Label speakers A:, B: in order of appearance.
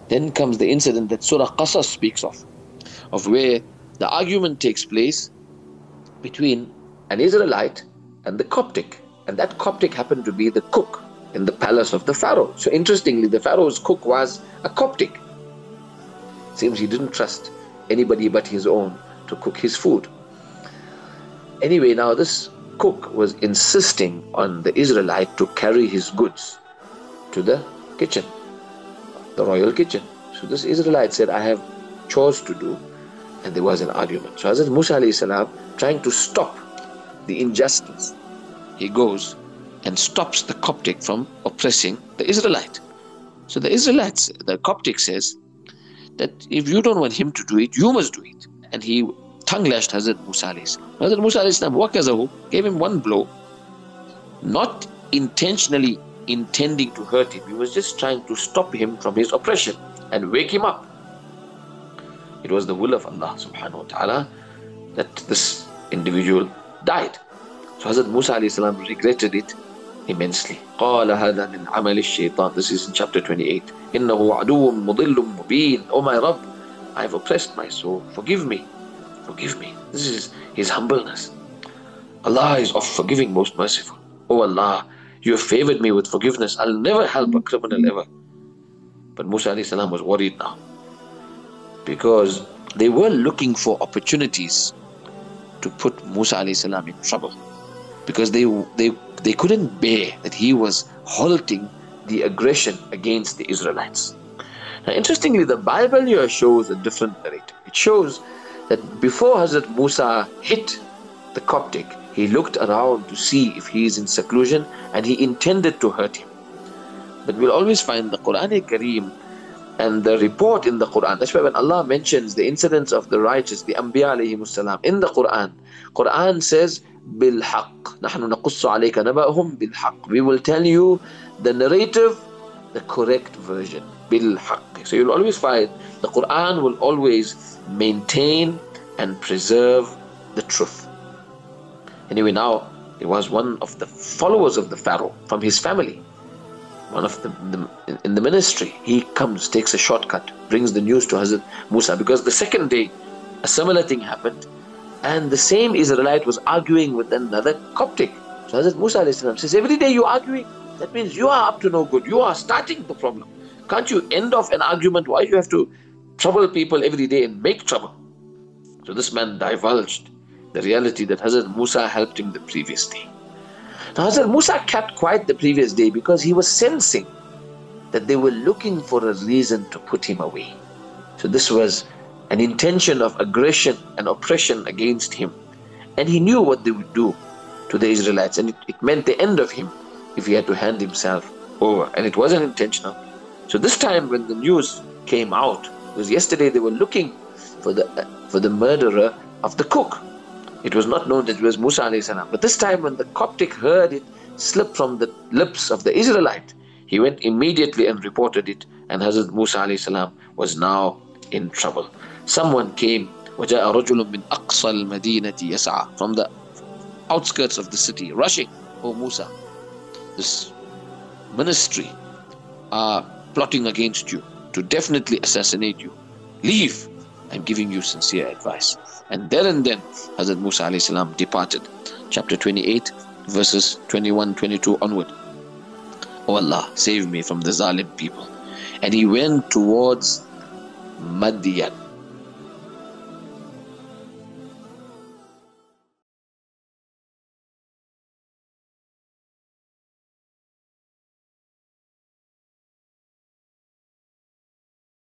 A: Then comes the incident that Surah Qasas speaks of where the argument takes place between an Israelite and the Coptic. And that Coptic happened to be the cook in the palace of the Pharaoh. So interestingly, the Pharaoh's cook was a Coptic. Seems he didn't trust anybody but his own to cook his food. Anyway, now this cook was insisting on the Israelite to carry his goods to the kitchen, the royal kitchen. So this Israelite said, I have chores to do, and there was an argument. So Hazrat Musa alayhi salam, trying to stop the injustice, he goes and stops the Coptic from oppressing the Israelite. So the Israelites, the Coptic says that if you don't want him to do it, you must do it. And he tongue-lashed Hazrat Musa alayhi salam. Hazrat Musa alayhi salam wakazahu, gave him one blow, not intentionally intending to hurt him. He was just trying to stop him from his oppression and wake him up. It was the will of Allah subhanahu wa ta'ala that this individual died. So Hazrat Musa alayhi salam regretted it immensely. قَالَ هَذَا مِنْ عَمَلِ الشَّيْطَانِ. This is in chapter 28. إِنَّهُ عَدُوٌ مُضِلٌّ مُبِينٌ. Oh my Rabb, I have oppressed my soul. Forgive me. Forgive me. This is his humbleness. Allah is of forgiving, most merciful. Oh Allah, you have favored me with forgiveness. I'll never help a criminal ever. But Musa alayhi salam was worried now, because they were looking for opportunities to put Musa alayhi salam in trouble, because they couldn't bear that he was halting the aggression against the Israelites. Now interestingly, the Bible here shows a different narrative. It shows that before Hazrat Musa hit the Coptic, he looked around to see if he is in seclusion, and he intended to hurt him. But we'll always find the Quran-e-Kareem and the report in the Quran. That's why when Allah mentions the incidents of the righteous, the Anbiya alayhimus salam, in the Quran says, بِالْحَقِّ نَحْنُ نَقُصُّ عَلَيْكَ نَبَأَهُمْ بِالْحَقِّ. We will tell you the narrative, the correct version, بِالْحَقِّ. So you'll always find the Quran will always maintain and preserve the truth. Anyway, now it was one of the followers of the Pharaoh from his family, one of in the ministry. He comes, takes a shortcut, brings the news to Hazrat Musa, because the second day a similar thing happened, and the same Israelite was arguing with another Coptic. So Hazrat Musa alayhi salam says, every day you're arguing, that means you are up to no good. You are starting the problem. Can't you end off an argument? Why do you have to trouble people every day and make trouble? So this man divulged the reality that Hazrat Musa helped him the previous day. Now Hazrat Musa kept quiet the previous day because he was sensing that they were looking for a reason to put him away. So this was an intention of aggression and oppression against him. And he knew what they would do to the Israelites, and it meant the end of him if he had to hand himself over. And it wasn't intentional. So this time when the news came out, because yesterday they were looking for the murderer of the cook. It was not known that it was Musa alayhi salam. But this time when the Coptic heard it slip from the lips of the Israelite, he went immediately and reported it, and Hazrat Musa alayhi salam was now in trouble. Someone came, وَجَاءَ رَجُلٌ مِّنْ أَقْصَى الْمَدِينَةِ يَسْعَى, from the outskirts of the city, rushing, "Oh Musa, this ministry are plotting against you to definitely assassinate you. Leave. I'm giving you sincere advice." And there and then Hazrat Musa alayhi salam departed. Chapter 28 verses 21-22 onward. "Oh Allah, save me from the zalim people." And he went towards Madian.